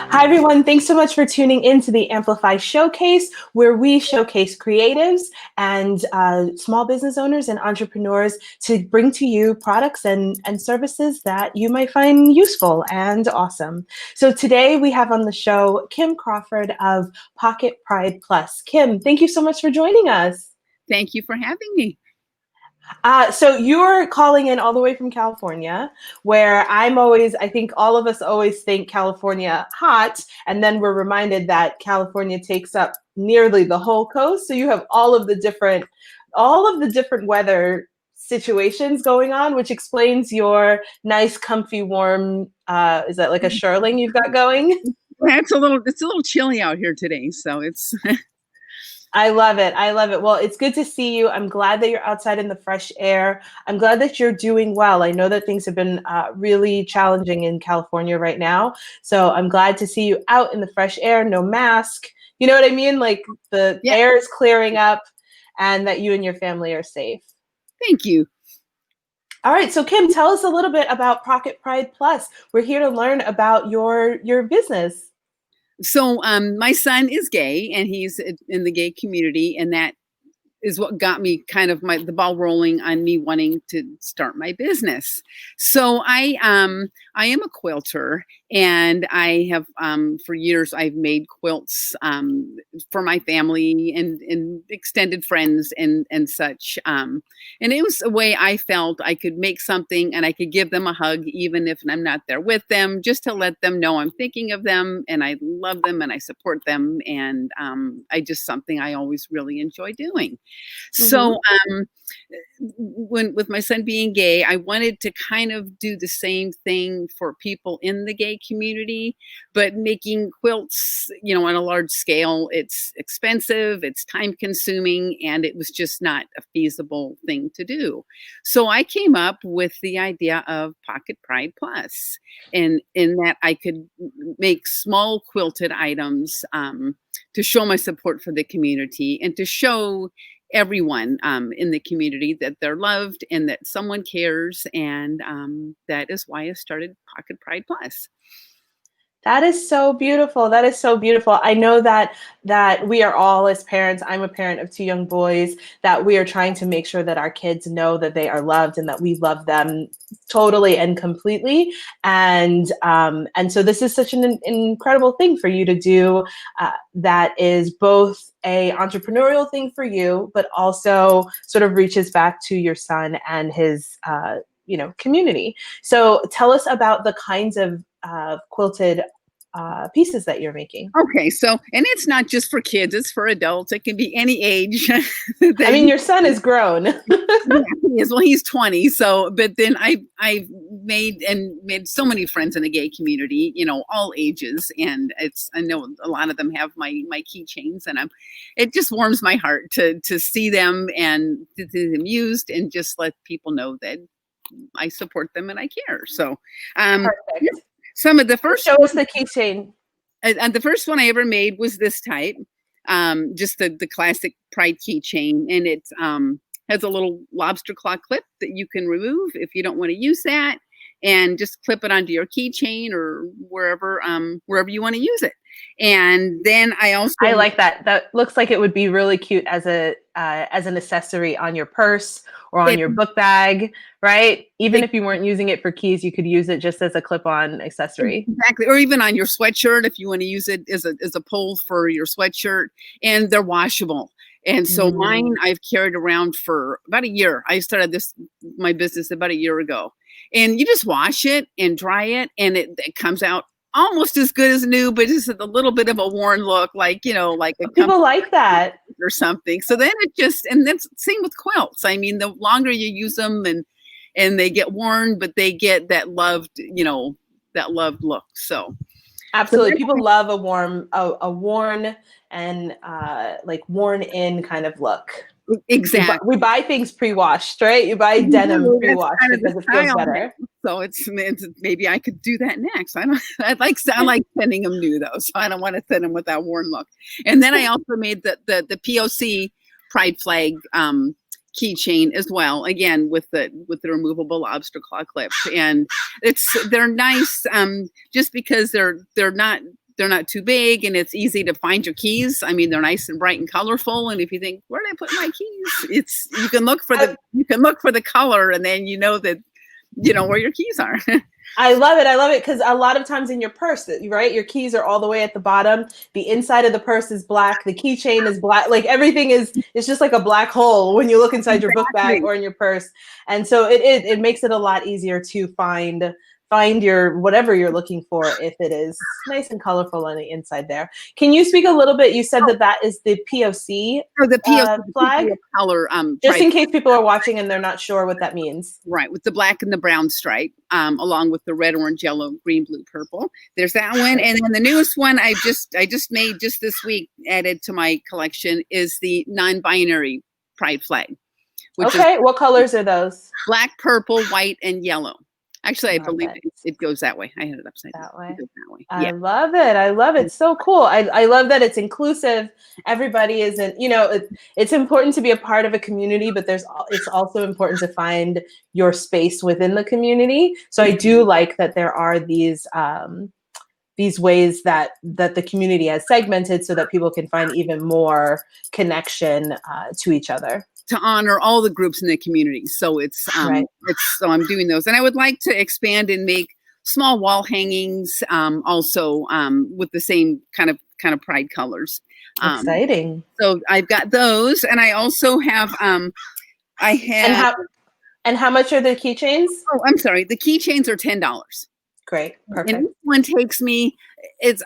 Hi, everyone. Thanks so much for tuning in to the Amplify Showcase, where we showcase creatives and small business owners and entrepreneurs to bring to you products and services that you might find useful and awesome. So today we have on the show Kim Crawford of Pocket Pride Plus. Kim, thank you so much for joining us. Thank you for having me. So you're calling in all the way from California, where I think all of us always think California hot, and then we're reminded that California takes up nearly the whole coast. So you have all of the different weather situations going on, which explains your nice, comfy, warm, is that like a shearling you've got going? It's a little chilly out here today, so it's I love it. I love it. Well, it's good to see you. I'm glad that you're outside in the fresh air. I'm glad that you're doing well. I know that things have been really challenging in California right now. So I'm glad to see you out in the fresh air, no mask. You know what I mean? Like the yeah. air is clearing up and that you and your family are safe. Thank you. All right. So Kim, tell us a little bit about Pocket Pride Plus. We're here to learn about your business. So my son is gay, and he's in the gay community, and that is what got me kind of the ball rolling on me wanting to start my business. So I am a quilter, and I have for years I've made quilts for my family and extended friends and such. And it was a way I felt I could make something and I could give them a hug even if I'm not there with them, just to let them know I'm thinking of them and I love them and I support them. And I just something I always really enjoy doing. So with my son being gay, I wanted to kind of do the same thing for people in the gay community, but making quilts, on a large scale, it's expensive, it's time consuming, and it was just not a feasible thing to do. So I came up with the idea of Pocket Pride Plus, and in that I could make small quilted items to show my support for the community and to show everyone in the community that they're loved and that someone cares. And that is why I started Pocket Pride Plus. That is so beautiful. That is so beautiful. I know that we are all, as parents, I'm a parent of 2 young boys, that we are trying to make sure that our kids know that they are loved and that we love them totally and completely. And so this is such an incredible thing for you to do that is both a entrepreneurial thing for you, but also sort of reaches back to your son and his community. So tell us about the kinds of quilted pieces that you're making. Okay, so, and it's not just for kids, it's for adults. It can be any age. I mean, your son is grown. Yeah, well, he's 20. So, but then I've made so many friends in the gay community, all ages. And I know a lot of them have my keychains, and it just warms my heart to see them and to see them used and just let people know that I support them and I care. So, Perfect. Some of the first show us the keychain. And the first one I ever made was this type, just the classic Pride keychain, and it has a little lobster claw clip that you can remove if you don't want to use that, and just clip it onto your keychain or wherever you want to use it. And then I like that. That looks like it would be really cute as an accessory on your purse or on your book bag, right? Even if you weren't using it for keys, you could use it just as a clip-on accessory. Exactly, or even on your sweatshirt if you want to use it as a pull for your sweatshirt. And they're washable. And so mine I've carried around for about a year. I started my business about a year ago. And you just wash it and dry it, and it comes out almost as good as new, but just a little bit of a worn look, like people like that or something. So then and that's same with quilts. I mean, the longer you use them and they get worn, but they get that loved look. So absolutely, people love a worn and like worn in kind of look. Exactly. We buy things pre-washed, right? You buy denim pre-washed because it feels better. So it's maybe I could do that next. I like sending them new though, so I don't want to send them with that worn look. And then I also made the POC Pride flag keychain as well, again with the removable lobster claw clip, and they're nice just because they're not they're not too big, and it's easy to find your keys. I mean, they're nice and bright and colorful. And if you think, where did I put my keys? You can look for the color, and then you know that where your keys are. I love it. I love it because a lot of times in your purse, right, your keys are all the way at the bottom. The inside of the purse is black. The keychain is black. Like everything it's just like a black hole when you look inside your book bag or in your purse. And so it makes it a lot easier to find your whatever you're looking for if it is nice and colorful on the inside there. Can you speak a little bit? You said that is the POC the POC flag color. Just in case people are watching and they're not sure what that means. Right, with the black and the brown stripe, along with the red, orange, yellow, green, blue, purple. There's that one, and then the newest one I just made just this week, added to my collection, is the non-binary pride flag. Okay, what colors are those? Black, purple, white, and yellow. Actually, I believe it goes that way. I had it upside down. That way. It goes that way. I love it. I love it. So cool. I love that it's inclusive. Everybody isn't, it's important to be a part of a community, but it's also important to find your space within the community. So I do like that there are these ways that the community has segmented so that people can find even more connection to each other. To honor all the groups in the community. So so I'm doing those. And I would like to expand and make small wall hangings also with the same kind of pride colors. Exciting. So I've got those, and I also have and how much are the keychains? Oh, I'm sorry. The keychains are $10. Great. Perfect. And this one takes me,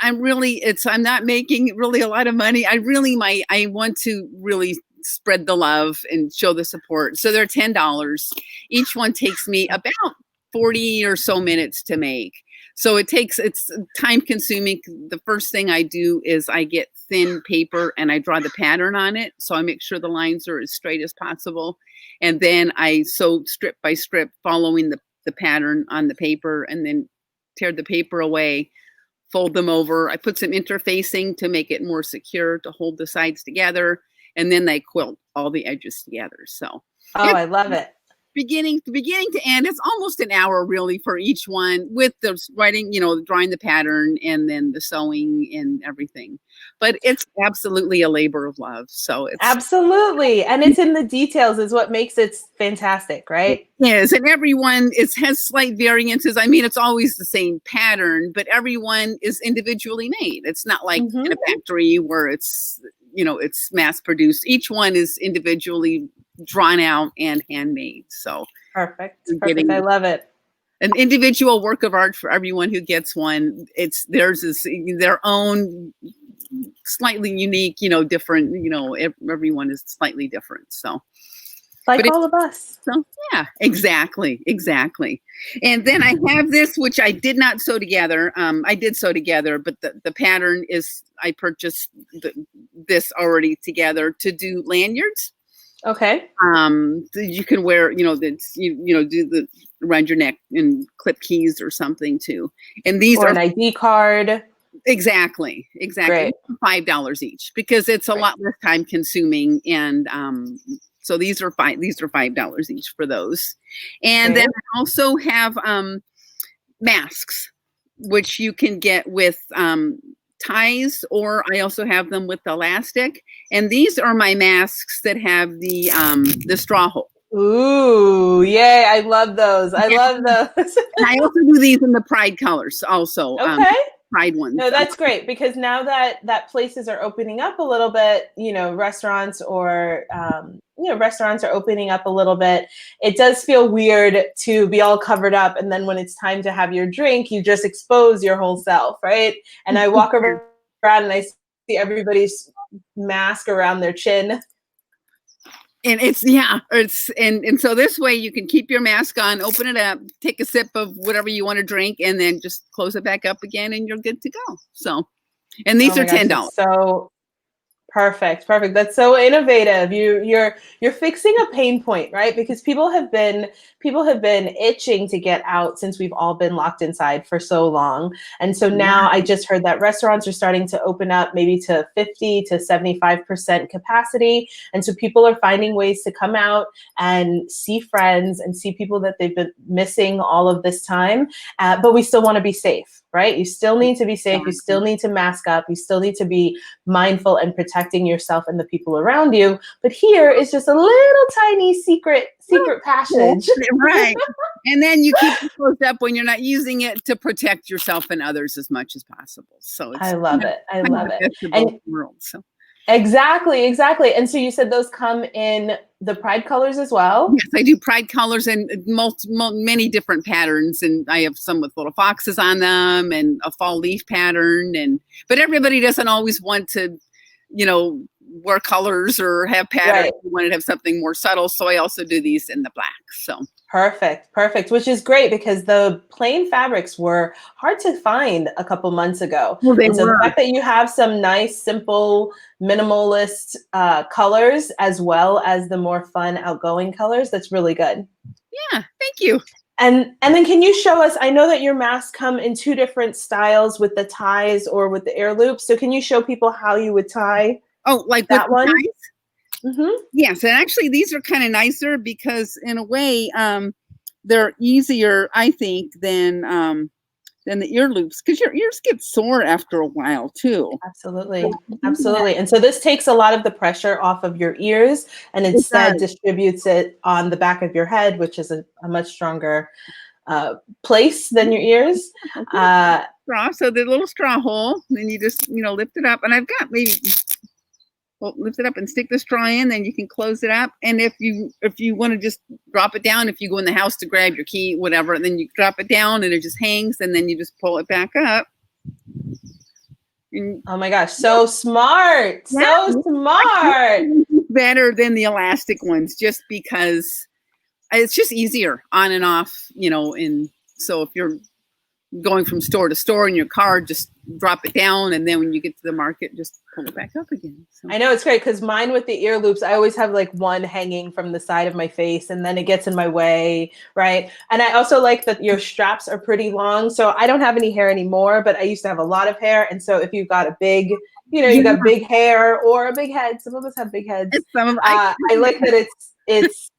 I'm not making really a lot of money. I want to really spread the love and show the support. So they're $10. Each one takes me about 40 or so minutes to make. So it's time consuming. The first thing I do is I get thin paper and I draw the pattern on it. So I make sure the lines are as straight as possible. And then I sew strip by strip, following the pattern on the paper, and then tear the paper away, fold them over. I put some interfacing to make it more secure to hold the sides together. And then they quilt all the edges together. So, I love it. Beginning to end, it's almost an hour really for each one, with the writing, drawing the pattern, and then the sewing and everything. But it's absolutely a labor of love. So it's absolutely, and it's in the details is what makes it fantastic, right? Yes, and everyone has slight variances. I mean, it's always the same pattern, but everyone is individually made. It's not like in a factory where it's mass produced. Each one is individually drawn out and handmade. So perfect. I love it. An individual work of art for everyone who gets one. Theirs is their own, slightly unique, different, everyone is slightly different. So like all of us. So yeah, exactly. And then I have this, which I did not sew together. I did sew together, but the pattern is, I purchased this already together to do lanyards. Okay. You can wear, do the around your neck and clip keys or something too. And these are an ID card. Exactly. Great. $5 each, because it's a lot less time consuming. And so these are $5 each for those. And then I also have masks, which you can get with ties, or I also have them with elastic. And these are my masks that have the straw hole. Ooh, yay. I love those. I love those. And I also do these in the pride colors also. Okay. Pride ones. No, that's great, because now that places are opening up a little bit, restaurants or restaurants are opening up a little bit. It does feel weird to be all covered up, and then when it's time to have your drink, you just expose your whole self, right? And I walk around and I see everybody's mask around their chin. And and so this way you can keep your mask on, open it up, take a sip of whatever you want to drink, and then just close it back up again, and you're good to go. So, and these are $10. So perfect. That's so innovative. You're fixing a pain point, right? Because people have been itching to get out since we've all been locked inside for so long. And so now I just heard that restaurants are starting to open up maybe to 50 to 75% capacity. And so people are finding ways to come out and see friends and see people that they've been missing all of this time. But we still want to be safe. right? You still need to be safe. You still need to mask up. You still need to be mindful and protecting yourself and the people around you. But here is just a little tiny secret passage. Right. And then you keep it closed up when you're not using it to protect yourself and others as much as possible. So it's I love it. I love it. And worlds, so. Exactly. And so you said those come in the pride colors as well? Yes, I do pride colors and many different patterns, and I have some with little foxes on them and a fall leaf pattern. But everybody doesn't always want to, wear colors or have patterns. Right. You want to have something more subtle, so I also do these in the black. So perfect, which is great because the plain fabrics were hard to find a couple months ago. Well, and so the fact that you have some nice, simple, minimalist colors as well as the more fun, outgoing colors, that's really good. Yeah, thank you. And then can you show us, I know that your masks come in 2 different styles with the ties or with the ear loops. So can you show people how you would tie? Oh, like that one? Mm-hmm. Yes, and actually these are kind of nicer because in a way they're easier, I think, than the ear loops, because your ears get sore after a while too. Absolutely. And so this takes a lot of the pressure off of your ears and instead distributes it on the back of your head, which is a much stronger place than your ears. Straw, so the little straw hole, then you just lift it up, and I've got lift it up and stick the straw in, then you can close it up. And if you want to just drop it down, if you go in the house to grab your key, whatever, then you drop it down and it just hangs, and then you just pull it back up. And oh my gosh, so smart. Yeah. So smart. Better than the elastic ones, just because it's just easier on and off, and so if you're going from store to store in your car, just drop it down, and then when you get to the market, just pull it back up again. So. I know, it's great because mine with the ear loops, I always have like one hanging from the side of my face and then it gets in my way, right? And I also like that your straps are pretty long. So I don't have any hair anymore, but I used to have a lot of hair. And so if you've got a big, you got big hair or a big head, some of us have big heads. I like that it's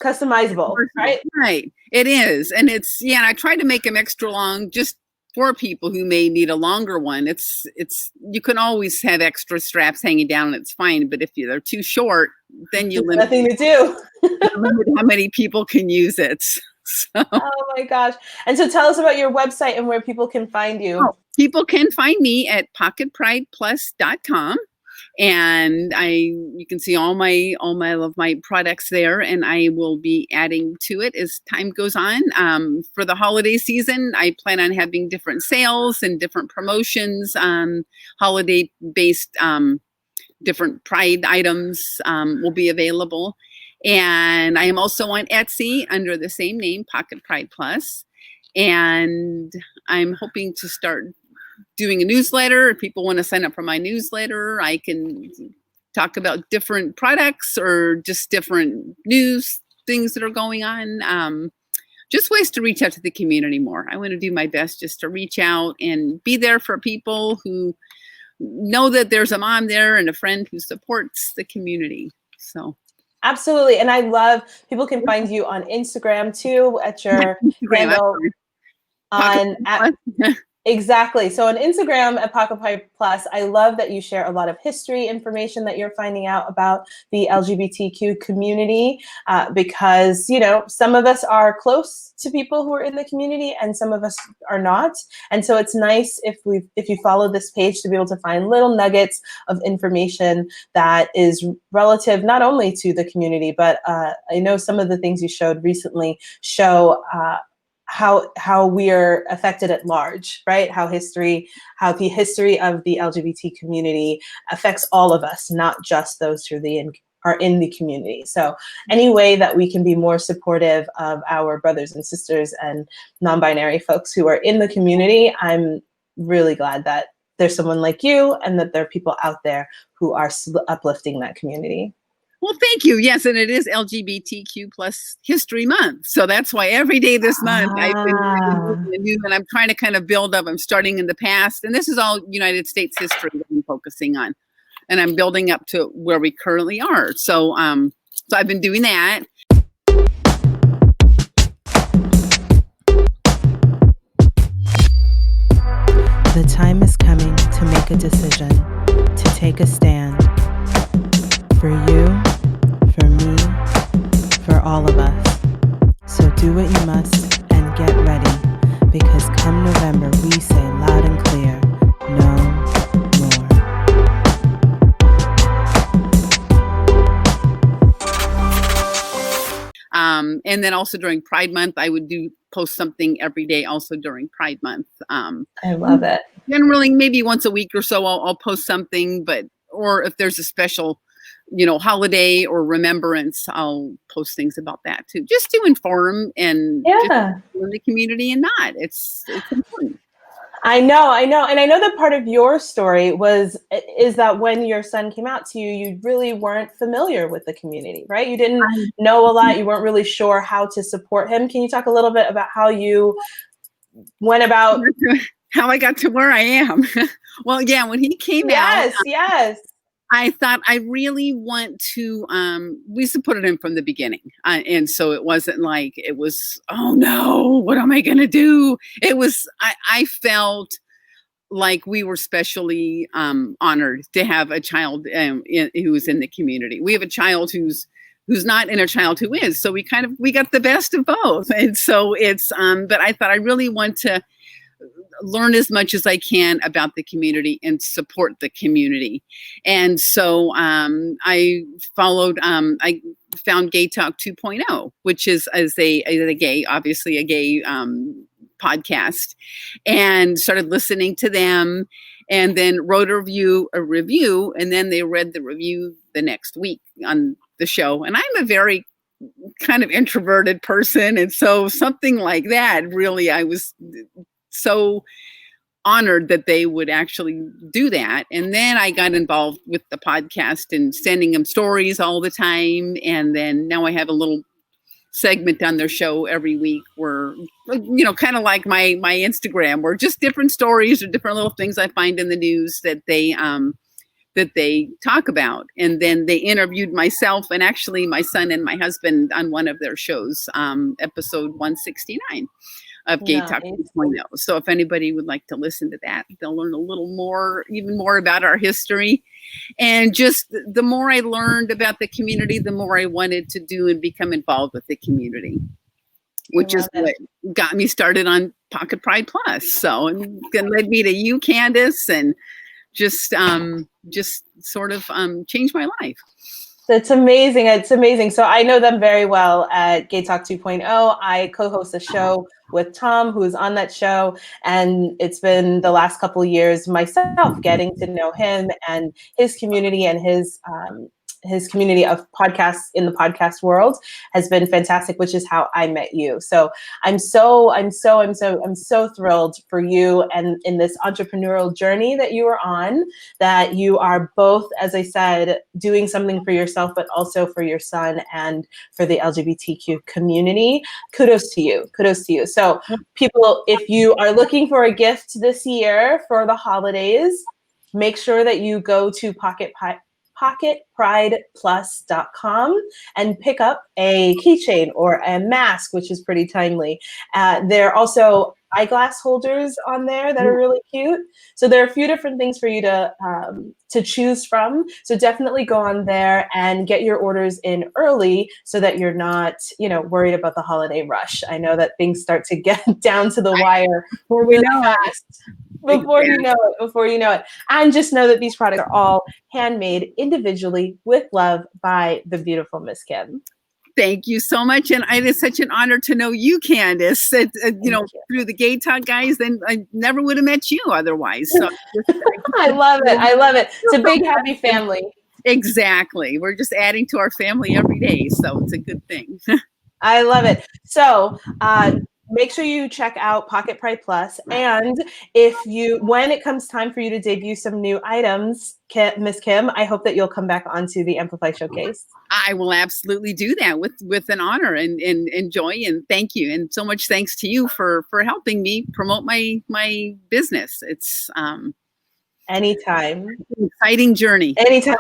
customizable, right? Right. It is. And and I tried to make them extra long just for people who may need a longer one. You can always have extra straps hanging down and it's fine. But if they're too short, then you limit nothing to do. limit how many people can use it. So. Oh my gosh. And so tell us about your website and where people can find you. Oh, people can find me at pocketprideplus.com. And you can see all of my products there, and I will be adding to it as time goes on. For the holiday season, I plan on having different sales and different promotions, holiday-based different pride items will be available. And I am also on Etsy under the same name, Pocket Pride Plus. And I'm hoping to start doing a newsletter. If people want to sign up for my newsletter, I can talk about different products or just different news things that are going on. Just ways to reach out to the community more. I want to do my best just to reach out and be there for people who know that there's a mom there and a friend who supports the community. So. Absolutely. And I love, people can find you on Instagram too at your handle Exactly. So on Instagram at Pocket Pride Plus, I love that you share a lot of history information that you're finding out about the LGBTQ community because, some of us are close to people who are in the community and some of us are not. And so it's nice if you follow this page to be able to find little nuggets of information that is relative not only to the community, but I know some of the things you showed recently show how we are affected at large, right? How the history of the LGBT community affects all of us, not just those who are in the community. So any way that we can be more supportive of our brothers and sisters and non-binary folks who are in the community, I'm really glad that there's someone like you and that there are people out there who are uplifting that community. Well, thank you. Yes, and it is LGBTQ plus History Month. So that's why every day this month I've been doing the news, and I'm trying to kind of build up. I'm starting in the past, and this is all United States history that I'm focusing on. And I'm building up to where we currently are. So so I've been doing that. The time is coming to make a decision, to take a stand. For you, for me, for all of us. So do what you must and get ready, because come November we say loud and clear, no more. And then also during Pride Month, I would post something every day also during Pride Month. I love it. Generally, maybe once a week or so, I'll post something, or if there's a special, holiday or remembrance, I'll post things about that too, just to inform and just in the community and not. It's important. I know. And I know that part of your story is that when your son came out to you, you really weren't familiar with the community, right? You didn't know a lot. You weren't really sure how to support him. Can you talk a little bit about how you went about how I got to where I am? Well, yeah, when he came out. Yes. I thought I really want to, we supported him from the beginning. And so it wasn't like it was, oh no, what am I going to do? It was, I felt like we were specially honored to have a child who was in the community. We have a child who's not and a child who is. So we got the best of both. And so it's, but I thought I really want to learn as much as I can about the community and support the community. And so I found Gay Talk 2.0, which is a gay podcast, and started listening to them, and then wrote a review, and then they read the review the next week on the show. And I'm a very kind of introverted person. And so something like that, really, I was so honored that they would actually do that. And then I got involved with the podcast and sending them stories all the time. And then now I have a little segment on their show every week where, kind of like my Instagram, where just different stories or different little things I find in the news that they talk about. And then they interviewed myself and actually my son and my husband on one of their shows, episode 169. Of Gay Talk 2.0. So if anybody would like to listen to that, they'll learn a little more, even more about our history. And just the more I learned about the community, the more I wanted to do and become involved with the community, which is what got me started on Pocket Pride Plus. So, and then led me to you, Candice, and just sort of changed my life. That's amazing. It's amazing. So I know them very well at Gay Talk 2.0. I co-host a show with Tom, who's on that show. And it's been the last couple of years myself getting to know him and his community, and his community of podcasts in the podcast world has been fantastic, which is how I met you. So I'm so thrilled for you and in this entrepreneurial journey that you are on, that you are both, as I said, doing something for yourself, but also for your son and for the LGBTQ community. Kudos to you. So people, if you are looking for a gift this year for the holidays, make sure that you go to pocketprideplus.com and pick up a keychain or a mask, which is pretty timely. There are also eyeglass holders on there that are really cute. So there are a few different things for you to choose from. So definitely go on there and get your orders in early so that you're not, worried about the holiday rush. I know that things start to get down to the wire really fast. Before you know it. And just know that these products are all handmade individually with love by the beautiful Miss Kim. Thank you so much. And it is such an honor to know you, Candice, through the Gay Talk guys, then I never would have met you otherwise. So I love it. It's a big, happy family. Exactly. We're just adding to our family every day. So it's a good thing. I love it. So, make sure you check out Pocket Pride Plus. And when it comes time for you to debut some new items, Miss Kim, I hope that you'll come back onto the Amplify Showcase. I will absolutely do that with an honor and joy, and thank you. And so much thanks to you for helping me promote my business. It's anytime. An exciting journey. Anytime.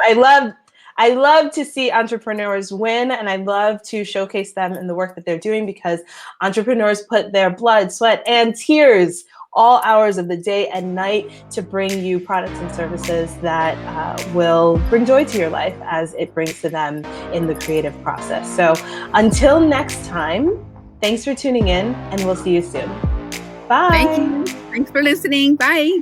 I love to see entrepreneurs win, and I love to showcase them in the work that they're doing, because entrepreneurs put their blood, sweat, and tears all hours of the day and night to bring you products and services that will bring joy to your life as it brings to them in the creative process. So until next time, thanks for tuning in, and we'll see you soon. Bye. Thank you. Thanks for listening. Bye.